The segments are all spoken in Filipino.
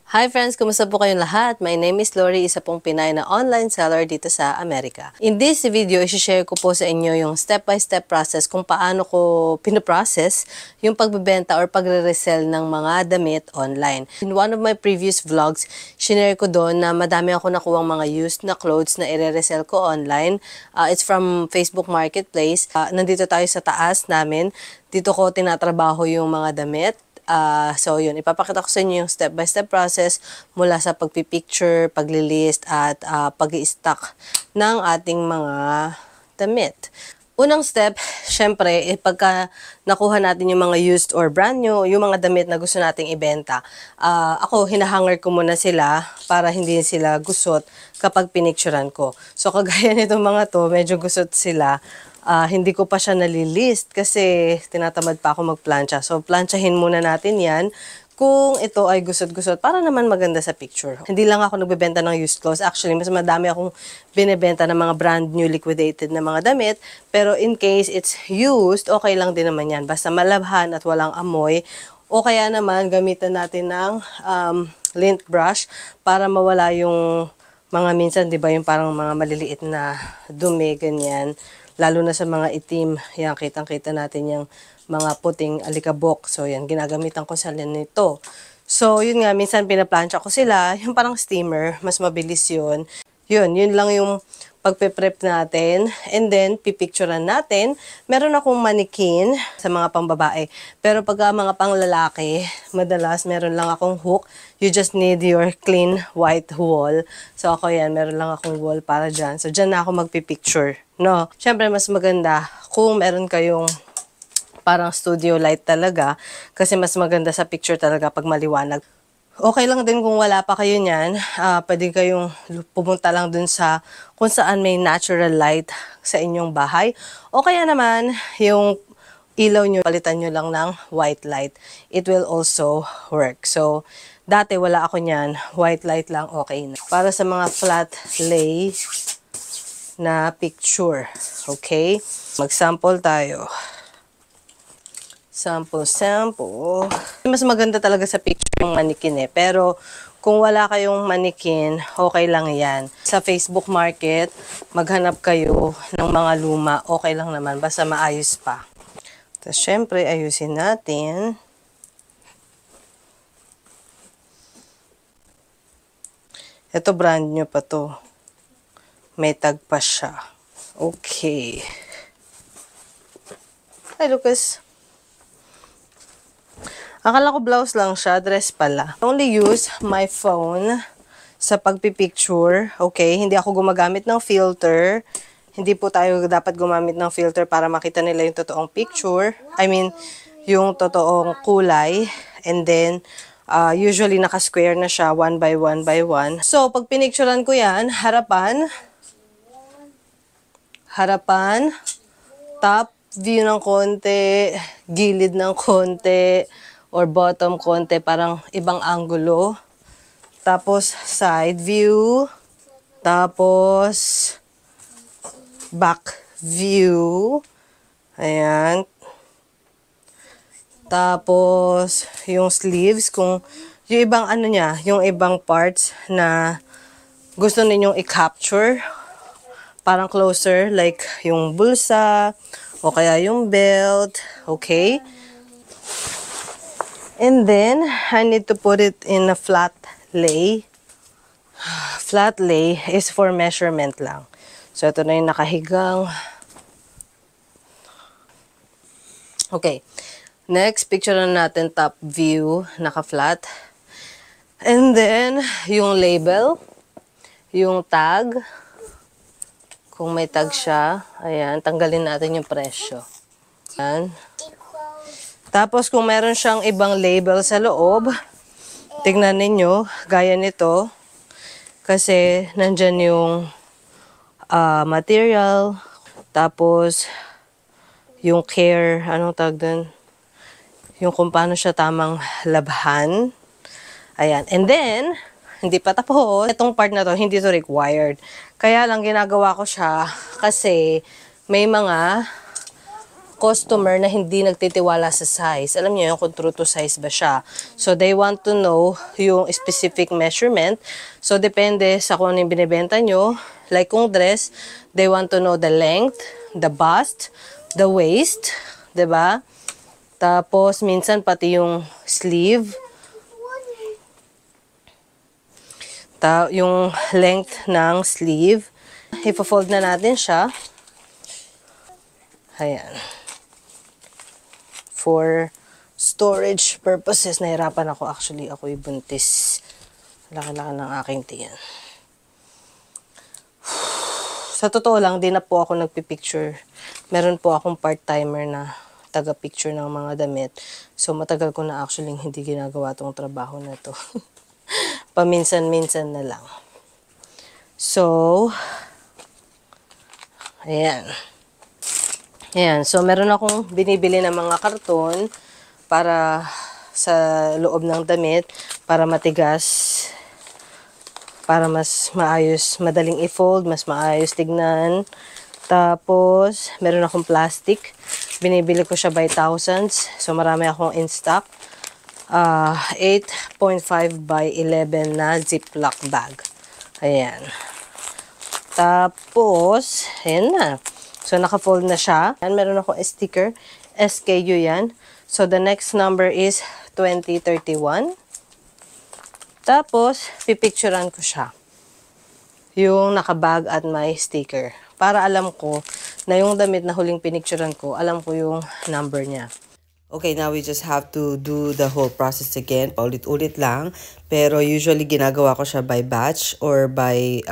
Hi friends! Kumusta po kayong lahat? My name is Lori, isa pong Pinay na online seller dito sa Amerika. In this video, isi-share ko po sa inyo yung step-by-step process kung paano ko pinoprocess yung pagbebenta or pagre-resell ng mga damit online. In one of my previous vlogs, shinare ko doon na madami ako nakuhang mga used na clothes na ire-resell ko online. It's from Facebook Marketplace. Nandito tayo sa taas namin. Dito ko tinatrabaho yung mga damit. So yun, ipapakita ko sa inyo yung step-by-step process mula sa pagpipicture, paglilist, at pag-i-stock ng ating mga damit. Unang step, syempre, pagka nakuha natin yung mga used or brand new, yung mga damit na gusto nating ibenta, ako, hinahanger ko muna sila para hindi sila gusot kapag pinicturean ko. So, kagaya nitong mga to, medyo gusot sila. Hindi ko pa siya nalilist kasi tinatamad pa ako magplancha. So, planchahin muna natin yan kung ito ay gusot-gusot para naman maganda sa picture. Hindi lang ako nagbebenta ng used clothes. Actually, mas madami akong binebenta ng mga brand new liquidated na mga damit. Pero in case it's used, okay lang din naman yan. Basta malabhan at walang amoy. O kaya naman, gamitan natin ng lint brush para mawala yung mga minsan, di ba, yung parang mga maliliit na dumi, ganyan. Lalo na sa mga itim, yan, kitang-kita natin yung mga puting alikabok. So, yan, ginagamitan ko sa nito. So, yun nga, minsan pinaplansya ko sila, yung parang steamer, mas mabilis yun. Yun lang yung pagpe-prep natin. And then, pipicturean natin. Meron akong manikin sa mga pangbabae. Pero pag mga panglalaki, madalas meron lang akong hook. You just need your clean white wool. So, ako yan, meron lang akong wool para dyan. So, dyan na ako magpipicture. No? Siyempre, mas maganda kung meron kayong parang studio light talaga. Kasi mas maganda sa picture talaga pag maliwanag. Okay lang din kung wala pa kayo niyan, pwede kayong pumunta lang dun sa kung saan may natural light sa inyong bahay. O kaya naman, yung ilaw nyo, palitan nyo lang ng white light. It will also work. So, dati wala ako niyan, white light lang, okay na. Para sa mga flat lay na picture. Okay? Mag-sample tayo. Sample. Mas maganda talaga sa picture yung manikin eh. Pero kung wala kayong manikin, okay lang yan. Sa Facebook Market, maghanap kayo ng mga luma. Okay lang naman, basta maayos pa. Tapos syempre, ayusin natin. Ito brand new pa to. May tag pa siya. Okay. Hi, Lucas. Akala ko blouse lang siya, dress pala. I only use my phone sa pagpipicture. Okay, hindi ako gumagamit ng filter. Hindi po tayo dapat gumamit ng filter para makita nila yung totoong picture. I mean, yung totoong kulay. And then, usually naka-square na siya, 1 by 1 by 1. So, pag pinicturean ko yan, harapan, top view ng konti, gilid ng konti, or bottom konti, parang ibang angulo. Tapos, side view. Tapos, back view. Ayan. Tapos, yung sleeves, kung yung ibang ano niya, yung ibang parts na gusto ninyong i-capture, parang closer, like yung bulsa, o kaya yung belt, okay? And then, I need to put it in a flat lay. Flat lay is for measurement lang. So, ito na yung nakahigang. Okay. Next, picture na natin top view, naka-flat. And then, yung label, yung tag. Kung may tag siya, ayan, tanggalin natin yung presyo. Ayan. Tapos, kung meron siyang ibang label sa loob, tignan ninyo, gaya nito, kasi nandyan yung material, tapos, yung care, anong tawag dun? Yung kung paano siya tamang labhan. Ayan. And then, hindi pa tapos. Itong part na to, hindi to required. Kaya lang ginagawa ko siya kasi may mga customer na hindi nagtitiwala sa size. Alam niyo yun kung true to size ba siya. So, they want to know yung specific measurement. So, depende sa kung ano yung binibenta nyo. Like kung dress, they want to know the length, the bust, the waist, 'di ba? Tapos, minsan pati yung sleeve. Yung length ng sleeve. Ipo-fold na natin siya. Ayan. For storage purposes, nahirapan ako actually. Ako'y buntis. Laki-laki ng aking tiyan. Sa totoo lang, di na po ako nagpipicture. Meron po akong part-timer na taga-picture ng mga damit. So, matagal ko na actually hindi ginagawa tong trabaho na to. Paminsan-minsan na lang. So, ayan. Ayan, so meron akong binibili ng mga karton para sa loob ng damit, para matigas, para mas maayos, madaling i-fold, mas maayos tignan. Tapos, meron akong plastic. Binibili ko siya by thousands. So, marami akong in stock. 8.5 by 11 na Ziploc bag. Ayan. Tapos, ayan na. So, naka-fold na siya. Ayan, meron akong sticker. SKU yan. So, the next number is 2031. Tapos, pipicturean ko siya. Yung nakabag at may sticker. Para alam ko na yung damit na huling pinicturean ko, alam ko yung number niya. Okay, now we just have to do the whole process again. Paulit-ulit lang. Pero usually ginagawa ko siya by batch or by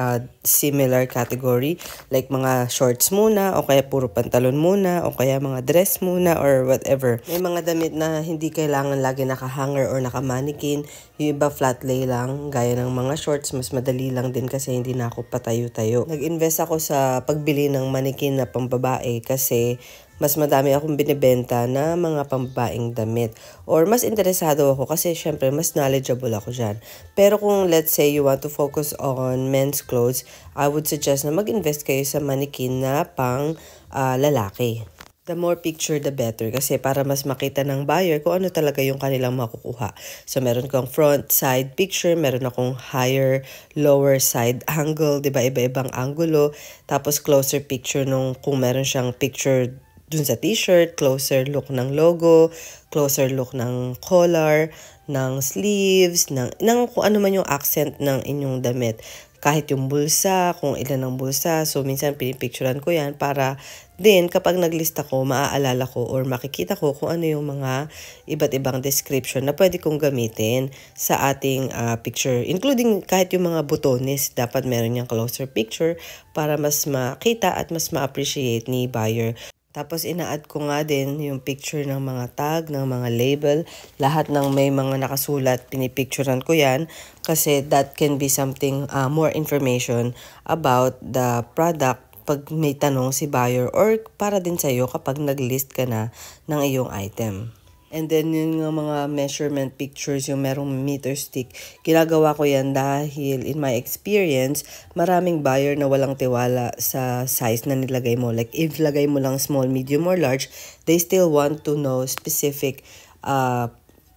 similar category. Like mga shorts muna, o kaya puro pantalon muna, o kaya mga dress muna, or whatever. May mga damit na hindi kailangan lagi naka-hanger or naka-mannequin. Yung iba flat lay lang, gaya ng mga shorts. Mas madali lang din kasi hindi na ako patayo-tayo. Nag-invest ako sa pagbili ng mannequin na pambabae kasi mas madami akong binibenta na mga pambabaeng damit. Or mas interesado ako kasi syempre mas knowledgeable ako dyan. Pero kung let's say you want to focus on men's clothes, I would suggest na mag-invest kayo sa mannequin na pang lalaki. The more picture, the better. Kasi para mas makita ng buyer kung ano talaga yung kanilang makukuha. So, meron kong front, side picture. Meron akong higher, lower side angle. Diba? Iba-ibang angulo. Tapos, closer picture nung kung meron siyang picture dun sa t-shirt, closer look ng logo, closer look ng collar, ng sleeves, ng kung ano man yung accent ng inyong damit. Kahit yung bulsa, kung ilan ang bulsa. So, minsan pinipicturean ko yan para din kapag naglista ko, maaalala ko or makikita ko kung ano yung mga iba't ibang description na pwede kong gamitin sa ating picture. Including kahit yung mga butones, dapat meron yung closer picture para mas makita at mas ma-appreciate ni buyer. Tapos ina-add ko nga din yung picture ng mga tag, ng mga label. Lahat ng may mga nakasulat, pinipicturean ko yan. Kasi that can be something, more information about the product pag may tanong si buyer or para din sa'yo kapag nag-list ka na ng iyong item. And then yung mga measurement pictures, yung merong meter stick, ginagawa ko yan dahil in my experience, maraming buyer na walang tiwala sa size na nilagay mo. Like if lagay mo lang small, medium, or large, they still want to know specific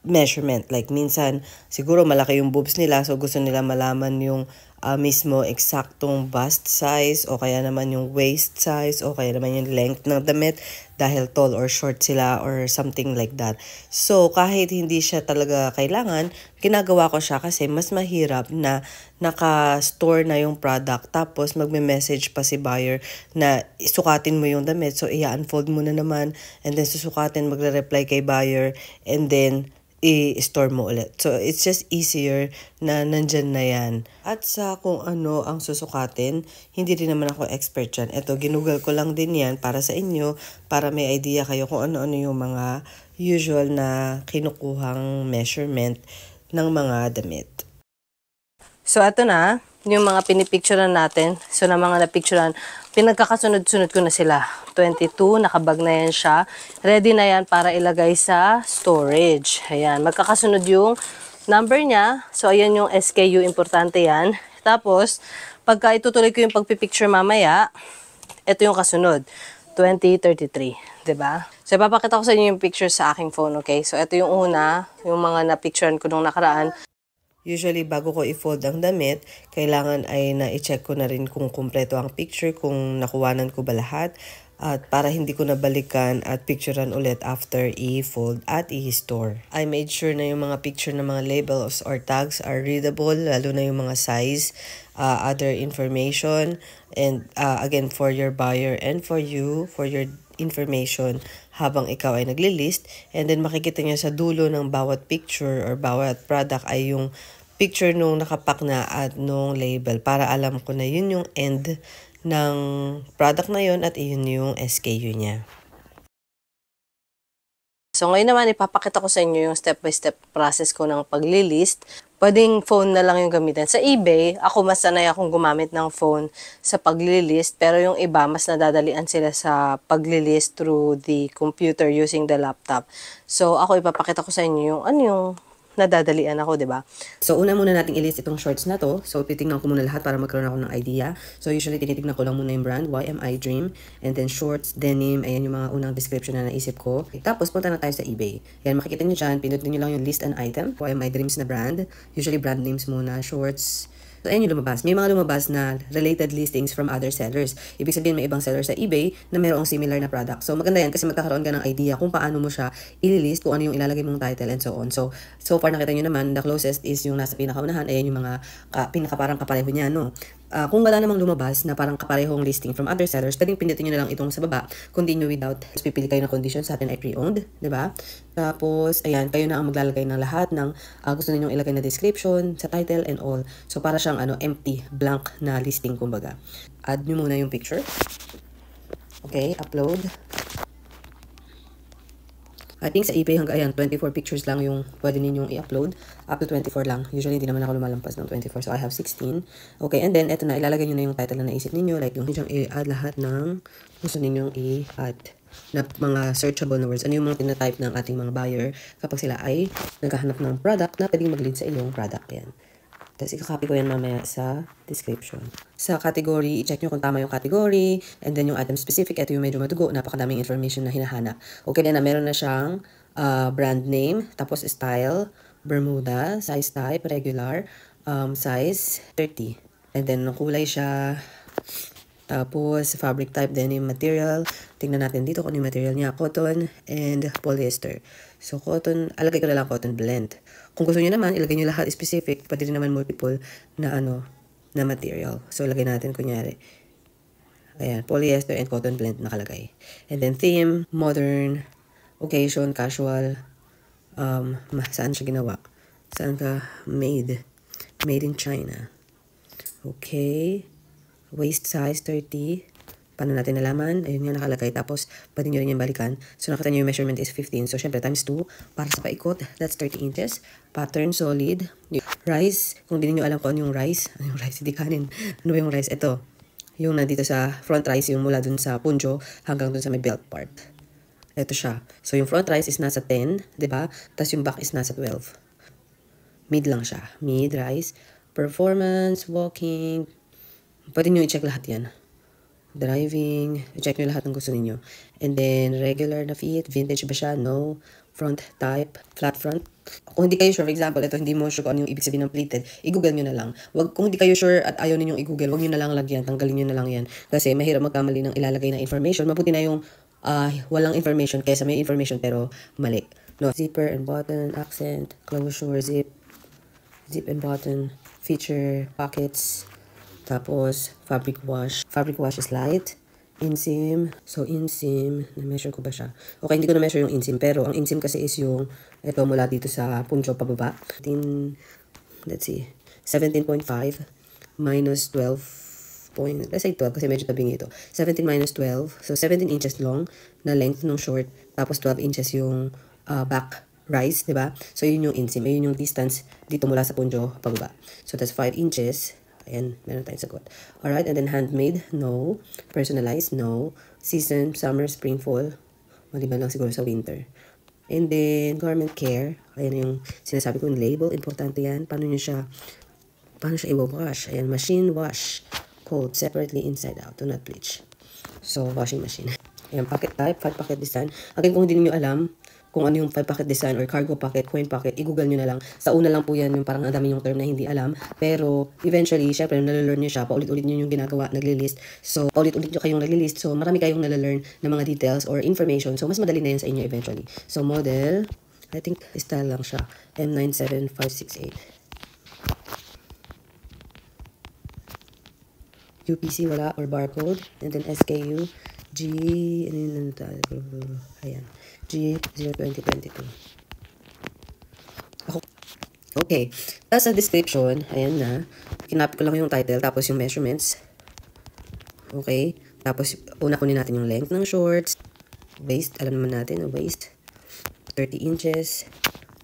measurement. Like minsan, siguro malaki yung boobs nila, so gusto nila malaman yung mismo eksaktong bust size o kaya naman yung waist size o kaya naman yung length ng damit dahil tall or short sila or something like that. So kahit hindi siya talaga kailangan, ginagawa ko siya kasi mas mahirap na naka-store na yung product tapos magme-message pa si buyer na sukatin mo yung damit. So i-unfold mo na naman and then susukatin, magre-reply kay buyer and then i-store mo ulit. So, it's just easier na nandyan na yan. At sa kung ano ang susukatin, hindi rin naman ako expert dyan. Ito, ginugal ko lang din yan para sa inyo, para may idea kayo kung ano-ano yung mga usual na kinukuhang measurement ng mga damit. So, ito na, yung mga pinipicturean natin. So, na mga napicturean, pinagkakasunod-sunod ko na sila. 22, nakabag na yan siya. Ready na yan para ilagay sa storage. Ayan, magkakasunod yung number niya. So, ayan yung SKU, importante yan. Tapos, pagka itutuloy ko yung pagpipicture mamaya, ito yung kasunod. 2033. 'Diba? So, ipapakita ko sa inyo yung picture sa aking phone, okay? So, ito yung una, yung mga na-picturean ko nung nakaraan. Usually, bago ko i-fold ang damit, kailangan ay na-check ko na rin kung kumpleto ang picture, kung nakuwanan ko ba lahat, at para hindi ko nabalikan at picturean ulit after i-fold at i-store. I made sure na yung mga picture ng mga labels or tags are readable, lalo na yung mga size, other information, and again, for your buyer and for you, for your information habang ikaw ay naglilist, and then makikita niya sa dulo ng bawat picture or bawat product ay yung picture nung nakapak na at nung label para alam ko na yun yung end ng product na yun at yun yung SKU niya. So, ngayon naman, ipapakita ko sa inyo yung step-by-step process ko ng paglilist. Pwedeng phone na lang yung gamitin. Sa eBay, ako mas sanay akong gumamit ng phone sa paglilist, pero yung iba, mas nadadalian sila sa paglilist through the computer using the laptop. So, ako ipapakita ko sa inyo yung yung nadadalian ako, 'di ba? So, una muna nating i-list itong shorts na to. So, titingnan ko muna lahat para magkaroon ako ng idea. So, usually, tinitignan ko lang muna yung brand, YMI Dream. And then, shorts, denim, ayan yung mga unang description na naisip ko. Tapos, punta na tayo sa eBay. Yan, makikita nyo dyan, pinutin nyo lang yung list and item. YMI Dreams na brand. Usually, brand names muna, shorts. So, ayan yung lumabas. May mga lumabas na related listings from other sellers. Ibig sabihin, may ibang seller sa eBay na mayroong similar na product. So, maganda yan kasi magkakaroon ka ng idea kung paano mo siya ililist, kung ano yung ilalagay mong title and so on. So far nakita nyo naman, the closest is yung nasa pinakaunahan. Ayan yung mga pinakaparang kapareho niya, no? Kung wala namang lumabas na parang kaparehong listing from other sellers, pwedeng pindutin nyo na lang itong sa baba, continue without, pipili kayo ng conditions, sa atin ay pre-owned, diba? Tapos, ayan, kayo na ang maglalagay ng lahat ng gusto ninyong ilagay na description, sa title and all. So, para siyang empty, blank na listing, kumbaga. Add nyo muna yung picture. Okay, upload. I think sa eBay hanggang ayan, 24 pictures lang yung pwede ninyong i-upload. Up to 24 lang. Usually, hindi naman ako lumalampas ng 24. So, I have 16. Okay, and then, eto na. Ilalagay nyo na yung title na naisip ninyo. Like, yung i-add lahat ng gusto ninyong i-add na mga searchable na words. Ano yung mga tinatype ng ating mga buyer kapag sila ay naghahanap ng product na pwedeng mag-lead sa inyong product. Yan. Tapos, i-copy ko yan mamaya sa description. Sa category, i-check nyo kung tama yung category. And then, yung item specific, ito yung medyo madugo. Napakadaming information na hinahanap. Okay, then, meron na siyang brand name, tapos style, Bermuda, size type, regular, size 30. And then, kulay siya. Tapos, fabric type, denim material. Tingnan natin dito kung ano yung material niya. Cotton and polyester. So, cotton, alagay ko na lang cotton blend. Kung gusto niyo naman, ilagay niyo lahat specific. Pwede rin naman multiple na na material. So, ilagay natin kunyari. Ayan, polyester and cotton blend nakalagay. And then, theme, modern, occasion, casual. Saan siya ginawa? Saan ka made? Made in China. Okay. Waist size 30. Paano natin nalaman? Ayun yung nakalagay. Tapos, pwede nyo rin yung balikan. So, nakita nyo yung measurement is 15. So, syempre, times 2. Para sa paikot, that's 30 inches. Pattern, solid. Rice. Kung di nyo alam kung ano yung rice. Ano yung rice? Hindi kanin. Ano ba yung rice? Ito. Yung nandito sa front rice, yung mula dun sa punjo hanggang dun sa may belt part. Ito siya. So, yung front rice is nasa 10. Diba? Tapos, yung back is nasa 12. Mid lang siya. Mid rice. Performance, walking. Pwede nyo i-check lahat yan. Driving, check nyo lahat ng gusto niyo. And then, regular na fit, vintage ba siya? No. Front type, flat front. Kung hindi kayo sure, for example, ito hindi mo sure kung ano yung ibig sabihin ng pleated, i-google nyo na lang. Kung hindi kayo sure at ayaw ninyong i-google, wag nyo na lang lagyan, tanggalin nyo na lang yan. Kasi mahirap magkamali ng ilalagay na information. Mabuti na yung walang information kaysa may information pero mali. No. Zipper and button, accent, closure, zip and button, feature, pockets. Tapos, fabric wash. Fabric wash is light. Inseam. So, inseam. Na-measure ko ba siya? Okay, hindi ko na-measure yung inseam. Pero, ang inseam kasi is yung, ito mula dito sa puncho pababa. Let's see. 17.5 minus 12. Let's say 12 kasi medyo tabing ito. 17 minus 12. So, 17 inches long na length ng short. Tapos, 12 inches yung back rise, diba? So, yun yung inseam. Yun yung distance dito mula sa puncho pababa. So, that's 5 inches. Ayan, meron tayong sagot. Alright, and then handmade, no. Personalized, no. Season, summer, spring, fall. Maliban lang siguro sa winter. And then, garment care. Ayan yung sinasabi ko yung label. Importante yan. Paano siya i-wash? Ayan, machine wash. Cold, separately inside out. Do not bleach. So, washing machine. Ayan, pocket type, 5 pocket design. Again, kung hindi niyo alam kung ano yung 5 pocket design or cargo pocket, coin pocket, i-google nyo na lang. Sa una lang po yan, yung parang ang dami yung term na hindi alam. Pero eventually, syempre, nalalearn nyo siya, paulit-ulit nyo yung ginagawa, naglilist. So, paulit-ulit nyo kayong naglilist. So, marami kayong nalalearn na mga details or information. So, mas madali na yan sa inyo eventually. So, model, I think style lang siya. M97568. UPC wala or barcode. And then SKU. Ayan. G02022. Okay. Tapos sa description, ayan na. Kinapit ko lang yung title, tapos yung measurements. Okay. Tapos, una kunin natin yung length ng shorts. Waist, alam naman natin, waist. 30 inches.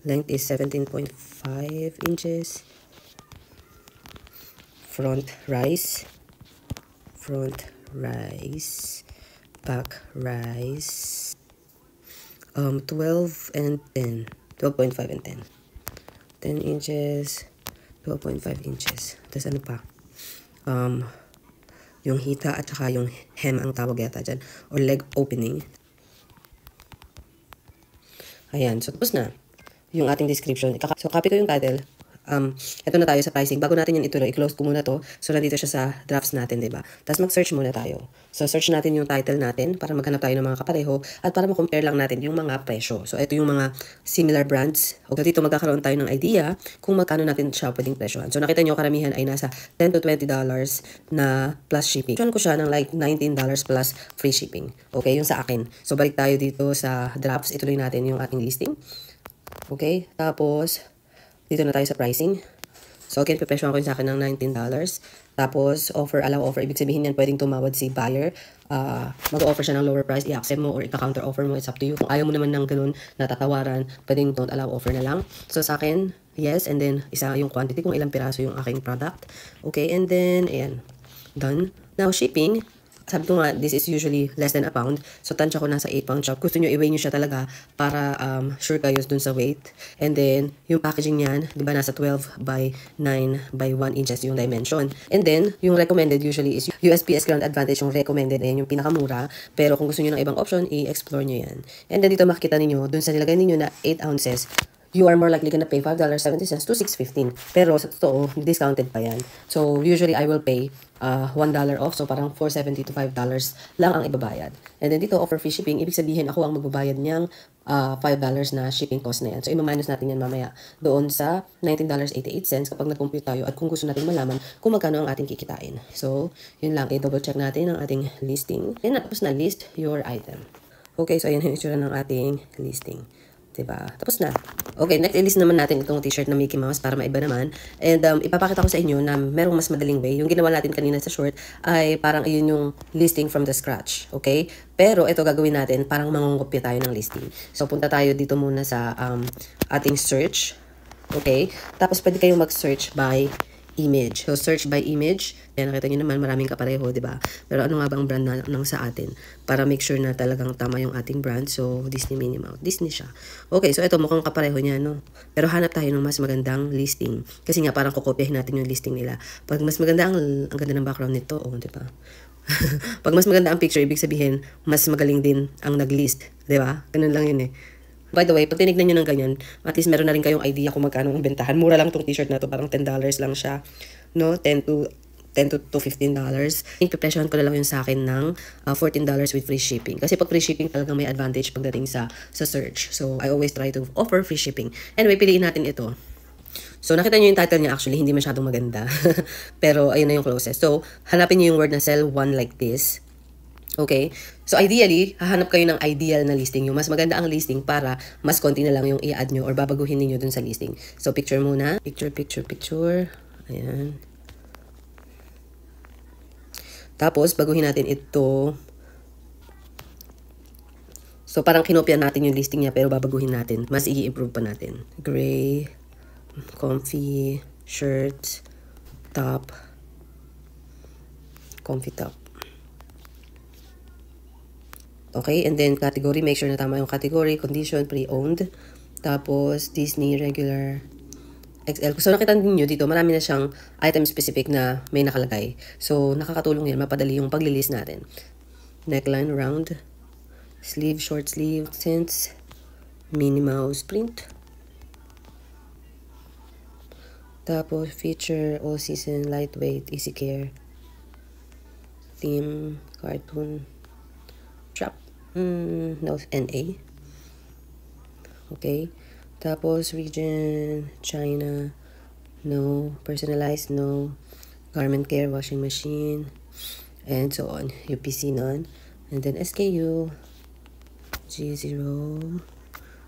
Length is 17.5 inches. Front rise. Back rise. 12 and 10. 12.5 and 10. 10 inches. 12.5 inches. Tapos ano pa? Yung hita at saka yung hem ang tawag yata dyan. Or leg opening. Ayan. So, tapos na yung ating description. So, copy ko yung title. Ito na tayo sa pricing. Bago natin yan ituloy, i-close ko muna to. So, nandito siya sa drafts natin, diba? Tapos, mag-search muna tayo. So, search natin yung title natin para maghanap tayo ng mga kapareho at para ma-compare lang natin yung mga presyo. So, ito yung mga similar brands. O, dito magkakaroon tayo ng idea kung magkano natin siya pwedeng presyohan. So, nakita nyo, karamihan ay nasa $10 to $20 na plus shipping. Presyohan ko siya ng like $19 plus free shipping. Okay, yung sa akin. So, balik tayo dito sa drafts. Ituloy natin yung ating listing. Okay, tapos dito na tayo sa pricing. So, again, pipresyohan ko yung sa akin ng $19. Tapos, allow offer. Ibig sabihin yan, pwedeng tumawad si buyer. Mag-offer siya ng lower price, i-accept mo or i-counter offer mo. It's up to you. Kung ayaw mo naman ng ganun, natatawaran, pwedeng don't allow offer na lang. So, sa akin, yes. And then, isa yung quantity, kung ilang piraso yung aking product. Okay, and then, ayan. Done. Now, shipping. Sabi ko nga, this is usually less than a pound. So, tansya ko nasa 8 pound siya. Gusto nyo, i-weigh nyo siya talaga para sure kayo dun sa weight. And then, yung packaging niyan, di ba, nasa 12 by 9 by 1 inches yung dimension. And then, yung recommended usually is USPS Ground Advantage, yung recommended. Ayan yung pinakamura. Pero kung gusto nyo ng ibang option, i-explore nyo yan. And then, dito makikita ninyo, dun sa nilagay ninyo na 8 ounces, you are more likely gonna pay $5.70 to $6.15. Pero sa totoo, discounted pa yan. So, usually I will pay $1 off. So, parang $4.70 to $5 lang ang ibabayad. And then dito, offer free shipping. Ibig sabihin, ako ang magbabayad niyang $5 na shipping cost na yan. So, i-minus natin yan mamaya doon sa $19.88 kapag nag-compute tayo at kung gusto natin malaman kung magkano ang ating kikitain. So, yun lang. I-double check natin ang ating listing. And tapos na list your item. Okay, so ayan yung itsura ng ating listing. Diba? Tapos na. Okay, next i-list naman natin itong t-shirt na Mickey Mouse para maiba naman. And ipapakita ko sa inyo na merong mas madaling way. Yung ginawa natin kanina sa short ay parang ayun yung listing from the scratch. Okay? Pero ito gagawin natin, parang mangungopya tayo ng listing. So punta tayo dito muna sa ating search. Okay? Tapos pwede kayong mag-search by image. So, search by image. Yan, nakita nyo naman, maraming kapareho, di ba? Pero ano nga bang brand ng sa atin? Para make sure na talagang tama yung ating brand. So, Disney Minnie Mouse. Disney siya. Okay, so ito, mukhang kapareho niya, no? Pero hanap tayo ng mas magandang listing. Kasi nga, parang kukopyahin natin yung listing nila. Pag mas maganda, ang ganda ng background nito, oh, di ba? Pag mas maganda ang picture, ibig sabihin, mas magaling din ang nag-list. Di ba? Ganun lang yun eh. By the way, pag tinignan nyo ng ganyan, at least meron na rin kayong idea kung magkano ang bentahan. Mura lang tong t-shirt na to, parang $10 lang siya. No? 10 to $15. Ipipresyohan ko na lang yun sa akin ng $14 with free shipping. Kasi pag free shipping talagang may advantage pagdating sa search. So, I always try to offer free shipping. Anyway, piliin natin ito. So, nakita nyo yung title niya actually, hindi masyadong maganda. Pero, ayun na yung closest. So, hanapin nyo yung word na sell one like this. Okay? So, ideally, hahanap kayo ng ideal na listing. Yung mas maganda ang listing para mas konti na lang yung i-add nyo or babaguhin niyo dun sa listing. So, picture muna. Picture. Ayan. Tapos, baguhin natin ito. So, parang kinopya natin yung listing niya pero babaguhin natin. Mas i-improve pa natin. Gray, comfy, shirt, top, comfy top. Okay, and then category, make sure na tama yung category, condition, pre-owned. Tapos, Disney, regular, XL. So, nakita niyo dito, marami na siyang item specific na may nakalagay. So, nakakatulong yan, mapadali yung paglilist natin. Neckline, round. Sleeve, short sleeve, since Minnie Mouse print. Tapos, feature, all season, lightweight, easy care. Theme, cartoon, shop, no, NA. Okay. Tapos, region, China, no. Personalized, no. Garment care, washing machine, and so on. UPC, none. And then SKU, G0,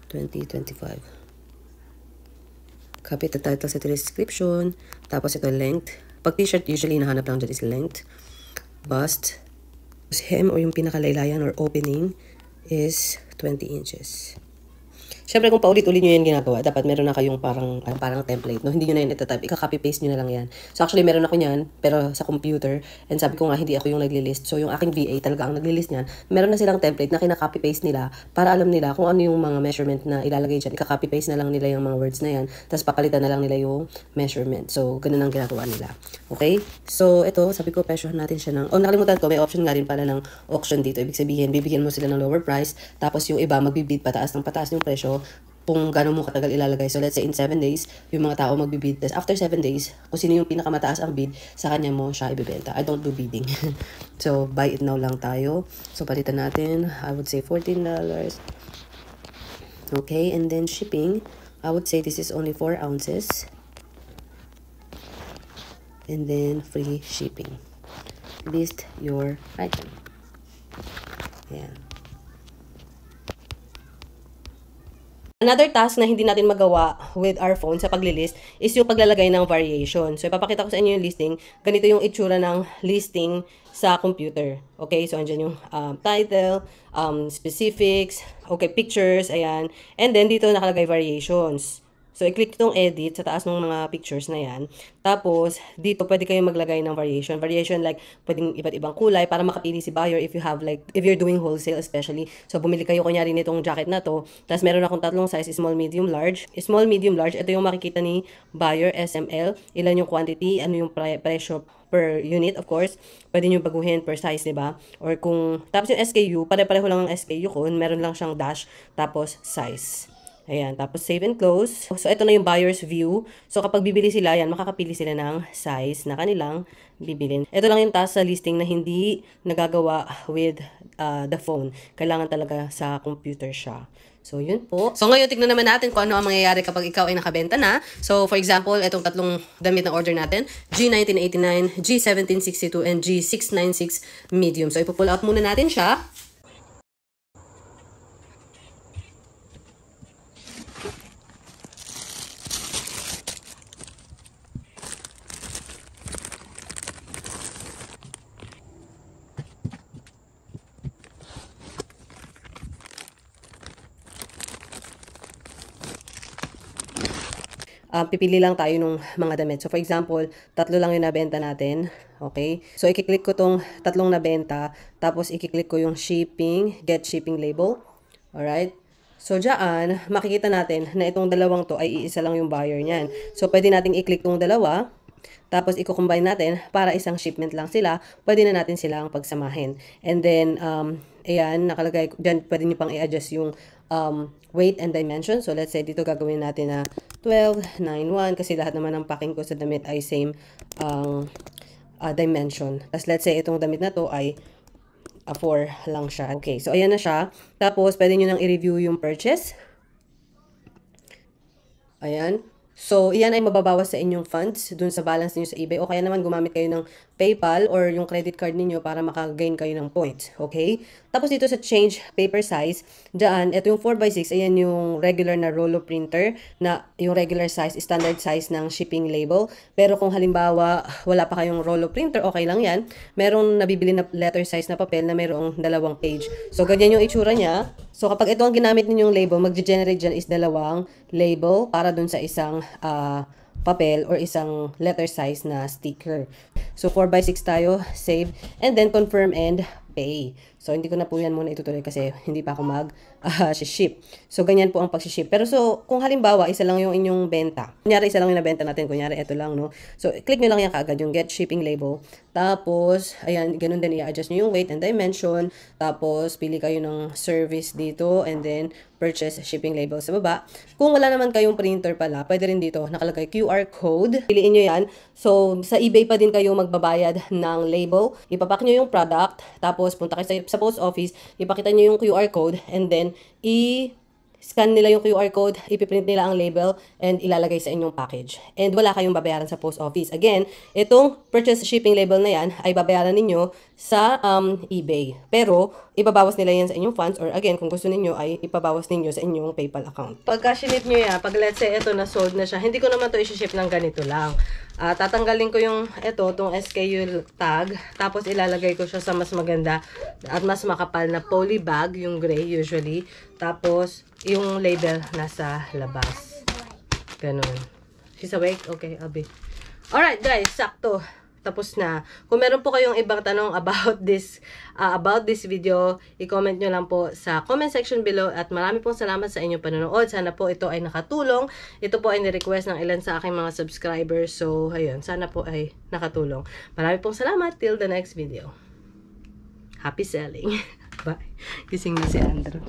2025. Copy the title sa description. Tapos ito, length. Pag t-shirt, usually nahanap lang dyan is length. Bust. Hem or yung pinakalaylayan or opening is 20 inches. Siyempre, kung paulit-ulit nyo yan ginagawa, dapat meron na kayong parang template, no? Hindi nyo na yan itatype. Ika-copy-paste nyo na lang yan. So, actually, meron ako yan, pero sa computer. And sabi ko nga, hindi ako yung nagli-list. So, yung aking VA talaga ang nagli-list niyan. Meron na silang template na kina-copy-paste nila para alam nila kung ano yung mga measurement na ilalagay dyan. Ika-copy-paste na lang nila yung mga words na yan. Tapos, papalitan na lang nila yung measurement. So, ganun ang ginagawa nila. Okay? So, ito, sabi ko, presyohan natin siya ng... Oh, nakalimutan ko, may option nga rin pala ng auction dito. Ibig sabihin, bibigyan mo sila ng lower price. Tapos, yung iba, magbibid pataas ng pataas yung presyo kung gano'n mo katagal ilalagay. So, let's say in 7 days, yung mga tao magbibid. Tapos, after 7 days, kung sino yung pinakamataas ang bid, sa kanya mo siya ibibenta. I don't do bidding. So, buy it now lang tayo. So, palitan natin, I would say $14. Okay, and then shipping, I would say this is only 4 ounces. And then, free shipping. List your item. Ayan. Another task na hindi natin magawa with our phone sa paglilist is yung paglalagay ng variation. So, ipapakita ko sa inyo yung listing. Ganito yung itsura ng listing sa computer. Okay? So, andyan yung title, specifics, okay, pictures, ayan. And then, dito nakalagay variations. So, i-click itong edit sa taas ng mga pictures na yan. Tapos, dito pwede kayong maglagay ng variation. Variation like, pwedeng iba't ibang kulay para makapili si buyer if you have like, if you're doing wholesale especially. So, bumili kayo kunyari nitong jacket na to. Tapos, meron akong tatlong size, small, medium, large. Small, medium, large. Ito yung makikita ni buyer, SML. Ilan yung quantity, ano yung presyo per unit, of course. Pwede nyo baguhin per size, diba? Or kung, tapos yung SKU, pare-pareho lang ang SKU ko. Meron lang siyang dash, tapos size. Ayan, tapos save and close. So, ito na yung buyer's view. So, kapag bibili sila, yan, makakapili sila ng size na kanilang bibilin. Ito lang yung task sa listing na hindi nagagawa with the phone. Kailangan talaga sa computer siya. So, yun po. So, ngayon, tignan naman natin kung ano ang mangyayari kapag ikaw ay nakabenta na. So, for example, itong tatlong damit na order natin, G1989, G1762, and G696 medium. So, ipo-pull out muna natin siya. Pipili lang tayo ng mga damit. So, for example, tatlo lang yung nabenta natin. Okay? So, i-click ko tong tatlong nabenta. Tapos, i-click ko yung shipping, get shipping label. Alright? So, dyan, makikita natin na itong dalawang to ay iisa lang yung buyer niyan. So, pwede natin i-click tong dalawa. Tapos, i-combine natin para isang shipment lang sila. Pwede na natin silang pagsamahin. And then, ayan, nakalagay, dyan pwede nyo pang i-adjust yung weight and dimension. So, let's say, dito gagawin natin na 1291 kasi lahat naman ng packing ko sa damit ay same dimension. Tapos, let's say, itong damit na to ay 4 lang siya. Okay, so, ayan na siya. Tapos, pwede nyo nang i-review yung purchase. Ayan. So, iyan ay mababawas sa inyong funds dun sa balance niyo sa eBay. O kaya naman gumamit kayo ng PayPal or yung credit card niyo para makagain kayo ng points. Okay? Tapos dito sa change paper size, dyan, ito yung 4x6, ayan yung regular na Rollo printer na yung regular size, standard size ng shipping label. Pero kung halimbawa, wala pa kayong Rollo printer, okay lang yan. Merong nabibili na letter size na papel na mayroong 2 page. So, ganyan yung itsura niya. So, kapag ito ang ginamit ninyong label, mag-generate dyan is 2 label para dun sa isang papel or isang letter size na sticker. So, 4x6 tayo, save, and then confirm and pay. So, hindi ko na po yan muna itutuloy kasi hindi pa ako mag-ship. So, ganyan po ang pag-ship. Pero so, kung halimbawa, isa lang yung inyong benta. Kunyari, isa lang yung nabenta natin. Kunyari, ito lang, no? So, click nyo lang yan kaagad, yung get shipping label. Tapos, ayan, ganun din i-adjust nyo yung weight and dimension. Tapos, pili kayo ng service dito and then purchase shipping label sa baba. Kung wala naman kayong printer pala, pwede rin dito nakalagay QR code. Piliin nyo yan. So, sa eBay pa din kayo magbabayad ng label. Ipapak nyo yung product. Tapos, punta kayo sa post office. Ipakita nyo yung QR code. And then, scan nila yung QR code, ipiprint nila ang label, and ilalagay sa inyong package. And wala kayong babayaran sa post office. Again, itong purchase shipping label na yan ay babayaran ninyo sa eBay. Pero, ibabawas nila yan sa inyong funds, or again, kung gusto ninyo ay ipabawas ninyo sa inyong PayPal account. Pagka sinip nyo yan, pag let's say ito na sold na siya, hindi ko naman to isi-ship ng ganito lang. Tatanggalin ko yung itong SKU tag, tapos ilalagay ko siya sa mas maganda at mas makapal na poly bag, yung gray usually. Tapos, yung label nasa labas. Ganun. She's awake? Okay, Abi. Alright guys, sakto. Tapos na. Kung meron po kayong ibang tanong about this video, i-comment nyo lang po sa comment section below. At marami pong salamat sa inyong panonood. Sana po ito ay nakatulong. Ito po ay ni-request ng ilan sa aking mga subscribers. So, ayun. Sana po ay nakatulong. Marami pong salamat. Till the next video. Happy selling. Bye. Gising na si Andrew.